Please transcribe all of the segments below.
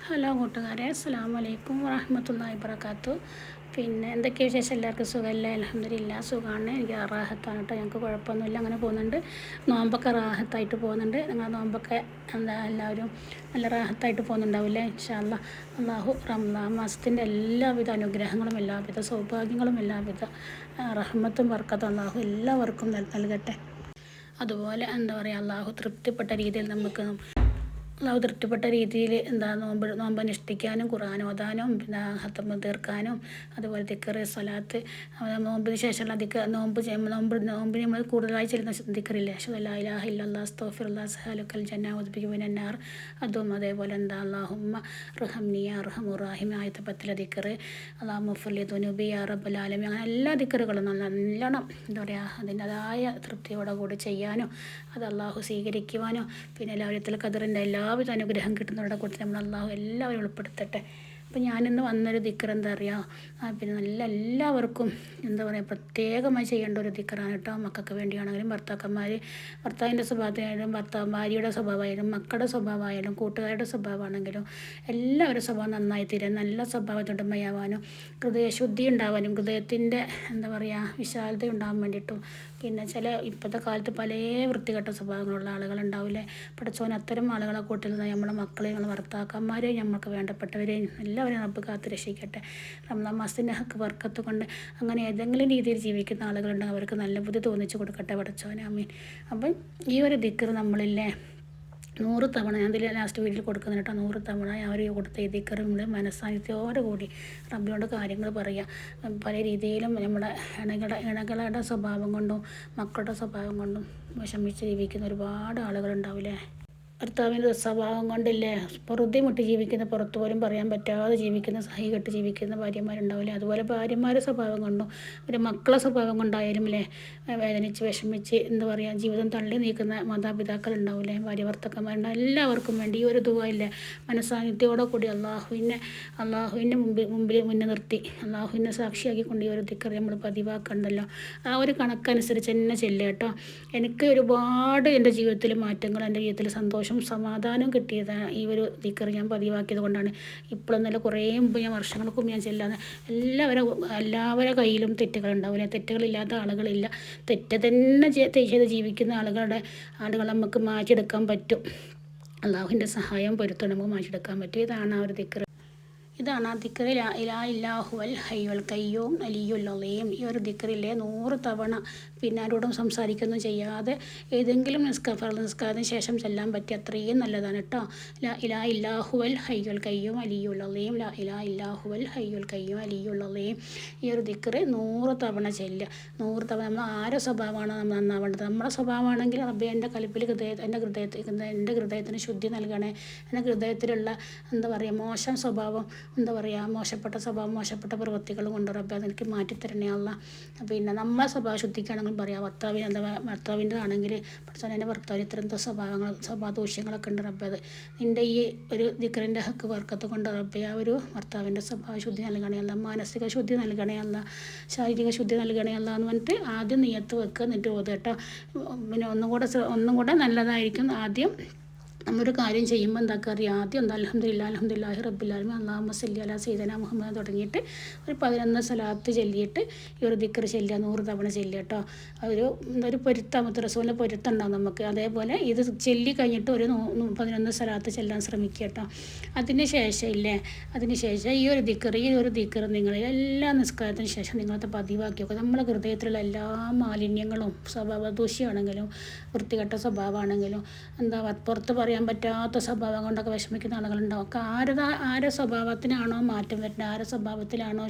Hello കൂട്ടുകാരെ, അസ്സലാമു അലൈക്കും വറഹ്മത്തുള്ളാഹി വബറകാതുഹു. പിന്നെ എന്തൊക്കെയാണ് വിശേഷം? എല്ലാവർക്കും സുഖമല്ലേ? അൽഹംദുലില്ലാഹ് സുഖമാണ്. എനിക്ക് റാഹത്താണ് കേട്ടോ. ഞങ്ങൾക്ക് കുഴപ്പമൊന്നുമില്ല, അങ്ങനെ പോകുന്നുണ്ട്. നോമ്പൊക്കെ റാഹത്തായിട്ട് പോകുന്നുണ്ട്. നിങ്ങളുടെ നോമ്പൊക്കെ എല്ലാവരും നല്ല റാഹത്തായിട്ട് പോകുന്നുണ്ടാവില്ലേ? ഇൻഷാ അല്ലാഹ്. അള്ളാഹു റമദാൻ മാസത്തിൻ്റെ എല്ലാവിധ അനുഗ്രഹങ്ങളും എല്ലാവിധ സൗഭാഗ്യങ്ങളും എല്ലാവിധ റഹ്മത്തും ബർക്കത്തും അള്ളാഹു എല്ലാവർക്കും നൽകട്ടെ. അതുപോലെ അള്ളാഹു തൃപ്തിപ്പെട്ട രീതിയിൽ നമുക്ക് അള്ളാഹു തൃപ്തിപ്പെട്ട രീതിയിൽ നോമ്പ് അനുഷ്ഠിക്കാനും ഖുർആൻ ഓതാനും പിന്നെ ഹത്തമ് തീർക്കാനും അതുപോലെ ദിക്റ് സ്വലാത്ത് നോമ്പിന് ശേഷമുള്ള നോമ്പിന് നമ്മൾ കൂടുതലായി ചെല്ലുന്ന ദിക്റില്ലേ, അഷ്ഹദു അല്ലാ ഇലാഹ ഇല്ലല്ലാഹ് അസ്തഗ്ഫിറുല്ലാഹ് അസ്അലുക്കൽ ജന്ന വഅഊദു മിനന്നാർ, അതും അതേപോലെ അല്ലാഹുമ്മ റഹംനി യാ അർഹമർ റഹീം ആയത്തെ 10 ദിക്റ്, അല്ലാഹുമ്മ ഫർലി ദുനൂബി യാ റബ്ബൽ ആലമീൻ, അങ്ങനെ എല്ലാ ദിക്റുകളും നല്ലോണം അതിൻ്റെതായ തൃപ്തിയോടെ കൂടി ചെയ്യാനും അത് അള്ളാഹു സ്വീകരിക്കുവാനും പിന്നെ ലൈലത്തുൽ ഖദ്റിൻ്റെ എല്ലാവിധ അനുഗ്രഹം കിട്ടുന്നവരുടെ കൂട്ടത്തിൽ നമ്മൾ അള്ളാഹു എല്ലാവരും ഉൾപ്പെടുത്തട്ടെ. അപ്പോൾ ഞാനിന്ന് വന്നൊരു ദിക്ർ എന്താ പറയുക, പിന്നെ എല്ലാവർക്കും പ്രത്യേകമായി ചെയ്യേണ്ട ഒരു ദിക്റാണ് കേട്ടോ. മക്കൾക്ക് വേണ്ടിയാണെങ്കിലും ഭർത്താവിൻ്റെ സ്വഭാവത്തിനായാലും ഭാര്യയുടെ സ്വഭാവമായാലും മക്കളുടെ സ്വഭാവമായാലും കൂട്ടുകാരുടെ സ്വഭാവമാണെങ്കിലും എല്ലാവരുടെ സ്വഭാവം നന്നായി തീരാൻ, നല്ല സ്വഭാവത്തുടമയാവാനും ഹൃദയശുദ്ധി ഉണ്ടാവാനും ഹൃദയത്തിൻ്റെ വിശാലത ഉണ്ടാകാൻ വേണ്ടിയിട്ടും പിന്നെ ഇപ്പോഴത്തെ കാലത്ത് പല വൃത്തികെട്ട സ്വഭാവങ്ങളുള്ള ആളുകളുണ്ടാവില്ലേ. പഠിച്ചവൻ അത്തരം ആളുകളെ കൂട്ടിൽ നമ്മളെ മക്കളെയും ഭർത്താക്കന്മാരെയും നമ്മൾക്ക് വേണ്ടപ്പെട്ടവരെയും എല്ലാവരെയും റബ്ബ് കാത്ത് രക്ഷിക്കട്ടെ. റമദാൻ മാസത്തിൻ്റെ ഹക്ക് ബർക്കത്ത് കൊണ്ട് അങ്ങനെ ഏതെങ്കിലും രീതിയിൽ ജീവിക്കുന്ന ആളുകളുണ്ടെങ്കിൽ അവർക്ക് നല്ല ബുദ്ധി തോന്നിച്ച് കൊടുക്കട്ടെ പഠിച്ചവൻ, ആമീൻ. അപ്പം ഈ ഒരു ദിക്ർ നമ്മളില്ലേ 100 തവണ, ഞാൻ ഇതിൽ ലാസ്റ്റ് വീട്ടിൽ കൊടുക്കുന്ന കേട്ടോ, 100 തവണ അവർ കൊടുത്ത ഈ ദിക്ർ നമ്മൾ മനസ്സാന്നിധ്യത്തോടു കൂടി റബ്ബിനോട് കാര്യങ്ങൾ പറയുക. പല രീതിയിലും നമ്മുടെ ഇണകളുടെ സ്വഭാവം കൊണ്ടും മക്കളുടെ സ്വഭാവം കൊണ്ടും വിഷമിച്ച് ജീവിക്കുന്ന ഒരുപാട് ആളുകളുണ്ടാവില്ലേ. ഭർത്താവിൻ്റെ സ്വഭാവം കൊണ്ടില്ലേ പൊറുതി മുട്ടി ജീവിക്കുന്ന, പുറത്തു പോലും പറയാൻ പറ്റാതെ ജീവിക്കുന്ന, സഹി കെട്ട് ജീവിക്കുന്ന ഭാര്യമാരുണ്ടാവില്ലേ. അതുപോലെ ഭാര്യമാരുടെ സ്വഭാവം കൊണ്ടും ഒരു മക്കളെ സ്വഭാവം കൊണ്ടായാലും വേദനിച്ച് വിഷമിച്ച് ജീവിതം തള്ളി നീക്കുന്ന മാതാപിതാക്കൾ ഉണ്ടാവില്ലേ, ഭാര്യ ഭർത്താക്കന്മാരുണ്ടാവും. എല്ലാവർക്കും വേണ്ടി ഈ ഒരു ദുആ മനസ്സാന്നിധ്യത്തോടെ കൂടി അള്ളാഹുവിൻ്റെ മുന്നിൽ നിർത്തി അള്ളാഹുവിനെ സാക്ഷിയാക്കിക്കൊണ്ട് ഈ ഒരു ദിക്ർ നമ്മൾ പതിവാക്കണ്ടല്ലോ. ആ ഒരു കണക്കനുസരിച്ച് തന്നെ ചെല്ലുക കേട്ടോ. എനിക്ക് ഒരുപാട് എൻ്റെ ജീവിതത്തിൽ മാറ്റങ്ങൾ, എൻ്റെ ജീവിതത്തിൽ സന്തോഷം സമാധാനം കിട്ടിയതാണ് ഈ ഒരു ദിക്ർ ഞാൻ പതിവാക്കിയത് കൊണ്ടാണ്. ഇപ്പോഴൊന്നല്ല, കുറേ മുമ്പ് ഞാൻ വർഷങ്ങൾക്കും ഞാൻ ചെല്ലാതെ എല്ലാവരുടെ കയ്യിലും തെറ്റുകളുണ്ടാവില്ല, തെറ്റുകളില്ലാത്ത ആളുകളില്ല. തെറ്റ് തന്നെ ചെയ്ത് ജീവിക്കുന്ന ആളുകൾ നമുക്ക് മാറ്റിയെടുക്കാൻ പറ്റും. അള്ളാഹുവിൻ്റെ സഹായം പൊരുത്തം നമുക്ക് മാറ്റിയെടുക്കാൻ പറ്റും. ഇതാണ് ആ ഒരു ദിക്ർ. ഇതാണ് ആ ദിക്ർ, ലാ ഇലാഹ ഇല്ലല്ലാഹുൽ ഹയ്യുൽ ഖയ്യൂം അലിയുൽ അലീം. ഈ ഒരു ദിക്റിലെ 100 തവണ പിന്നെ ആരോടും സംസാരിക്കൊന്നും ചെയ്യാതെ ഏതെങ്കിലും നിസ്കാരത്തിന് ശേഷം ചെല്ലാൻ പറ്റിയ അത്രയും നല്ലതാണ് കേട്ടോ. ലാ ഇലാഹ ഇല്ലല്ലാഹുൽ ഹയ്യുൽ ഖയ്യൂം അലിയുൽ അലീം, ലാ ഇലാഹ ഇല്ലല്ലാഹുൽ ഹയ്യുൽ ഖയ്യൂം അലിയുൽ അലീം. ഈ ഒരു ദിക്ർ 100 തവണ ചെല്ലുക. 100 തവണ നമ്മൾ ആരുടെ സ്വഭാവമാണോ നമ്മൾ നന്നാവേണ്ടത്. നമ്മുടെ സ്വഭാവമാണെങ്കിൽ റബ്ബേ എൻ്റെ കൽപ്പിൽ എൻ്റെ ഹൃദയത്തിന് ശുദ്ധി നൽകണേ. എൻ്റെ ഹൃദയത്തിലുള്ള മോശം സ്വഭാവം മോശപ്പെട്ട സ്വഭാവം മോശപ്പെട്ട പ്രവൃത്തികൾ കൊണ്ട് റബ്ബേ അതെനിക്ക് മാറ്റിത്തരണേ അല്ലാ. പിന്നെ നമ്മളെ സ്വഭാവ ശുദ്ധിക്കാണെങ്കിലും പറയാം, ഭർത്താവിൻ്റെതാണെങ്കിൽ പഠിച്ചാൽ എൻ്റെ ഭർത്താവിന് ഇത്തരം സ്വഭാവ ദൂഷ്യങ്ങളൊക്കെ ഉണ്ട് റബ്ബേ, അത് നിൻ്റെ ഈ ഒരു ദിക്റിൻ്റെ ഹക്ക് ബർക്കത്ത് കൊണ്ട് റബ്ബേ ആ ഒരു ഭർത്താവിൻ്റെ സ്വഭാവ ശുദ്ധി നൽകണേ അല്ല, മാനസിക ശുദ്ധി നൽകണേ അല്ല, ശാരീരിക ശുദ്ധി നൽകണേ അല്ല എന്ന് പറഞ്ഞിട്ട് ആദ്യം നിയത്ത് വെക്കുക, എന്നിട്ട് ഓതുക കേട്ടോ. പിന്നെ ഒന്നും കൂടെ നല്ലതായിരിക്കും. ആദ്യം നമ്മളൊരു കാര്യം ചെയ്യുമ്പോൾ ആദ്യം അൽഹംദുലില്ലാഹി റബ്ബിൽ ആലമീൻ അല്ലാഹുമ്മ സല്ലി അലാ സയ്യിദിനാ മുഹമ്മദ് തുടങ്ങിയിട്ട് ഒരു 11 സ്വലാത്ത് ചൊല്ലിയിട്ട് ഈ ഒരു ദിക്ർ ചൊല്ലുക, 100 തവണ ചൊല്ലുക കേട്ടോ. ഒരു പൊരുത്തമത്ത് റസൂലിൻ്റെ പൊരുത്തമുണ്ടാകും നമുക്ക്. അതേപോലെ ഇത് ചൊല്ലി കഴിഞ്ഞിട്ട് ഒരു 11 സ്വലാത്ത് ചെല്ലാൻ ശ്രമിക്കുക കേട്ടോ. അതിന് ശേഷം ഈ ഒരു ദിക്ർ നിങ്ങൾ എല്ലാ നിസ്കാരത്തിന് ശേഷം നിങ്ങളത് പതിവാക്കി നോക്കുക. നമ്മുടെ ഹൃദയത്തിലുള്ള എല്ലാ മാലിന്യങ്ങളും സ്വഭാവ ദൂഷ്യമാണെങ്കിലും വൃത്തികെട്ട സ്വഭാവമാണെങ്കിലും പുറത്ത് പറയാൻ പറ്റാത്ത സ്വഭാവം കൊണ്ടൊക്കെ വിഷമിക്കുന്ന ആളുകളുണ്ടാവും. ഒക്കെ ആരെ സ്വഭാവത്തിനാണോ മാറ്റം വരുന്നത്, ആരെ സ്വഭാവത്തിലാണോ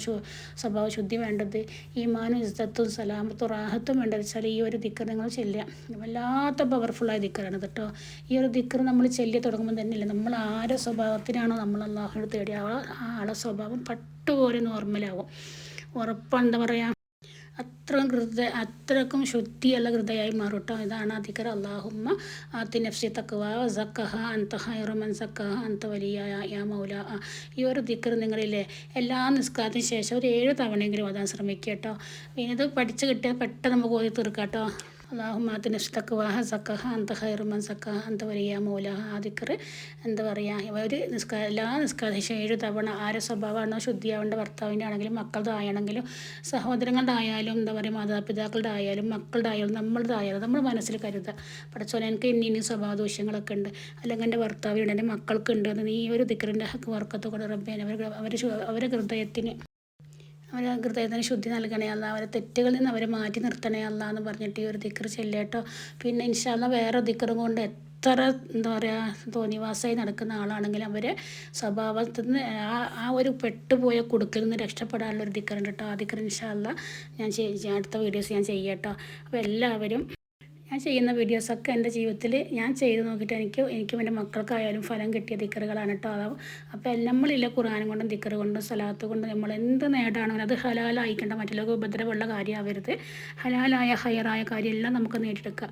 സ്വഭാവ ശുദ്ധി വേണ്ടത്, ഈമാനും ഇസ്സത്തും സലാമത്തും റാഹത്തും വേണ്ടത് വെച്ചാൽ ഈ ഒരു ദിക്ർ നിങ്ങൾ ചെല്ലുക. വല്ലാത്ത പവർഫുള്ളായ ദിക്റാണ് കേട്ടോ. ഈ ഒരു ദിക്ർ നമ്മൾ ചൊല്ലി തുടങ്ങുമ്പോൾ തന്നെയില്ല, നമ്മൾ ആരെ സ്വഭാവത്തിനാണോ നമ്മൾ അള്ളാഹുവിനോട് തേടി ആ ആളെ സ്വഭാവം പട്ടുപോലെ നോർമലാവും. ഉറപ്പാണ്. അത്രക്കും ശുദ്ധിയുള്ള ഹൃദയമായി മാറും കേട്ടോ. ഇതാണ് ആ ദിക്ർ. അല്ലാഹുമ്മ ആതി നഫ്സി തഖ്വ സക്കഹ അൻത ഖൈറു മൻ സക്കഹ അൻത വലിയ യാ മൗല. ഈ ഒരു ദിക്ർ നിങ്ങളില്ലേ എല്ലാ നിസ്കാരത്തിന് ശേഷം ഒരു 7 തവണയെങ്കിലും ഓതാൻ ശ്രമിക്കുക കേട്ടോ. പിന്നെ ഇത് പഠിച്ച് കിട്ടിയാൽ പെട്ടെന്ന് നമുക്ക് ഓതി തീർക്കാം കേട്ടോ. അല്ലാഹുമ്മ ആതി നഫ്സക വസക്കഹ അൻത ഖൈറു മൻ സക്കഹ അൻത വലിയ മൗലാഹ. ആ ദിക്റ് എന്താ പറയുക, ഒരു എല്ലാ നിസ്കാര 7 തവണ ആരെ സ്വഭാവമാണോ ശുദ്ധിയാവേണ്ട, ഭർത്താവിൻ്റെ ആണെങ്കിലും മക്കളുടെ ആയാണെങ്കിലും സഹോദരങ്ങളുടെ ആയാലും എന്താ പറയുക മാതാപിതാക്കളുടെ ആയാലും മക്കളുടെ ആയാലും നമ്മളുടെ ആയാലും നമ്മൾ മനസ്സിൽ കരുതുക, പഠിച്ചോനെ എനിക്ക് ഇന്ന സ്വഭാവ ദൂഷ്യങ്ങളൊക്കെ ഉണ്ട്, അല്ലെങ്കിൽ എൻ്റെ ഭർത്താവിനുണ്ട്, എൻ്റെ മക്കൾക്കുണ്ട് എന്ന് നീ ഒരു ദിക്റിൻ്റെ ഹക്ക് വർക്കത്തോടെ റബ്ബേനെ അവരെ ഹൃദയത്തിന് ശുദ്ധി നൽകണേ അല്ല, അവരെ തെറ്റുകളിൽ നിന്ന് അവരെ മാറ്റി നിർത്തണേ അല്ല എന്ന് പറഞ്ഞിട്ട് ഈ ഒരു ദിക്ർ ചെല്ലേട്ടോ. പിന്നെ ഇൻഷാ അല്ലാ വേറെ ദിക്റും കൊണ്ട് എത്ര എന്താ പറയുക തോന്നിവാസമായി നടക്കുന്ന ആളാണെങ്കിലും അവരെ സ്വഭാവത്തിൽ നിന്ന് ആ ഒരു പെട്ടുപോയ കുടുക്കിൽ നിന്ന് രക്ഷപ്പെടാനുള്ള ഒരു ദിക്റുണ്ട് കേട്ടോ. ആ ദിക്ർ ഇൻഷാ അല്ലാ ഞാൻ അടുത്ത വീഡിയോസ് ഞാൻ ചെയ്യാം കേട്ടോ. അപ്പോൾ എല്ലാവരും ഞാൻ ചെയ്യുന്ന വീഡിയോസൊക്കെ എൻ്റെ ജീവിതത്തിൽ ഞാൻ ചെയ്ത് നോക്കിയിട്ട് എനിക്കും എൻ്റെ മക്കൾക്കായാലും ഫലം കിട്ടിയ ദിക്റുകളാണ് കേട്ടോ. അതാവും അപ്പോൾ നമ്മളില്ല ഖുർആൻ കൊണ്ടും ദിക്റ് കൊണ്ടും സ്വലാത്ത് കൊണ്ടും നമ്മൾ എന്ത് നേടാണെങ്കിലും അത് ഹലാലായിക്കേണ്ട, മറ്റുള്ളവർക്ക് ഉപദ്രവമുള്ള കാര്യമാവരുത്. ഹലാലായ ഹയറായ കാര്യമെല്ലാം നമുക്ക് നേടിയെടുക്കുക.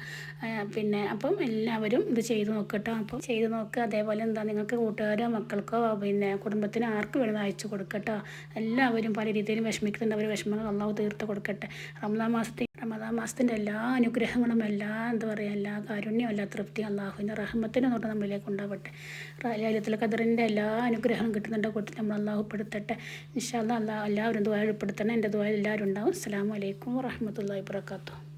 പിന്നെ അപ്പം എല്ലാവരും ഇത് ചെയ്ത് നോക്കട്ടോ. അപ്പം ചെയ്ത് നോക്കുക. അതേപോലെ എന്താ നിങ്ങൾക്ക് കൂട്ടുകാരോ മക്കൾക്കോ പിന്നെ കുടുംബത്തിന് ആർക്ക് വേണമെന്ന് അയച്ചു കൊടുക്കട്ടോ. എല്ലാവരും പല രീതിയിലും വിഷമിക്കുന്നുണ്ട്, അവർ വിഷമങ്ങൾ അള്ളാഹു തീർത്ത് കൊടുക്കട്ടെ. റമദാൻ മാസത്തിൻ്റെ എല്ലാ അനുഗ്രഹങ്ങളും എന്താ പറയുക എല്ലാ കാരുണ്യവും എല്ലാ തൃപ്തിയും അള്ളാഹുവിൻ്റെ റഹ്മത്തിനെ തൊട്ട് നമ്മളിലേക്ക് ഉണ്ടാവട്ടെ. ലൈലത്തുൽ ഖദറിൻ്റെ എല്ലാ അനുഗ്രഹവും കിട്ടുന്നുണ്ട് കൂട്ടി നമ്മൾ അള്ളാഹു പെടുത്തട്ടെ. ഇൻഷാ അല്ലാഹ് എല്ലാവരും ദുആ ഉൾപ്പെടുത്തണം. എൻ്റെ ദുആ എല്ലാവരും ഉണ്ടാവും. അസ്സലാമു അലൈക്കും വറഹ്മത്തുള്ളാഹി വബറകാതുഹു.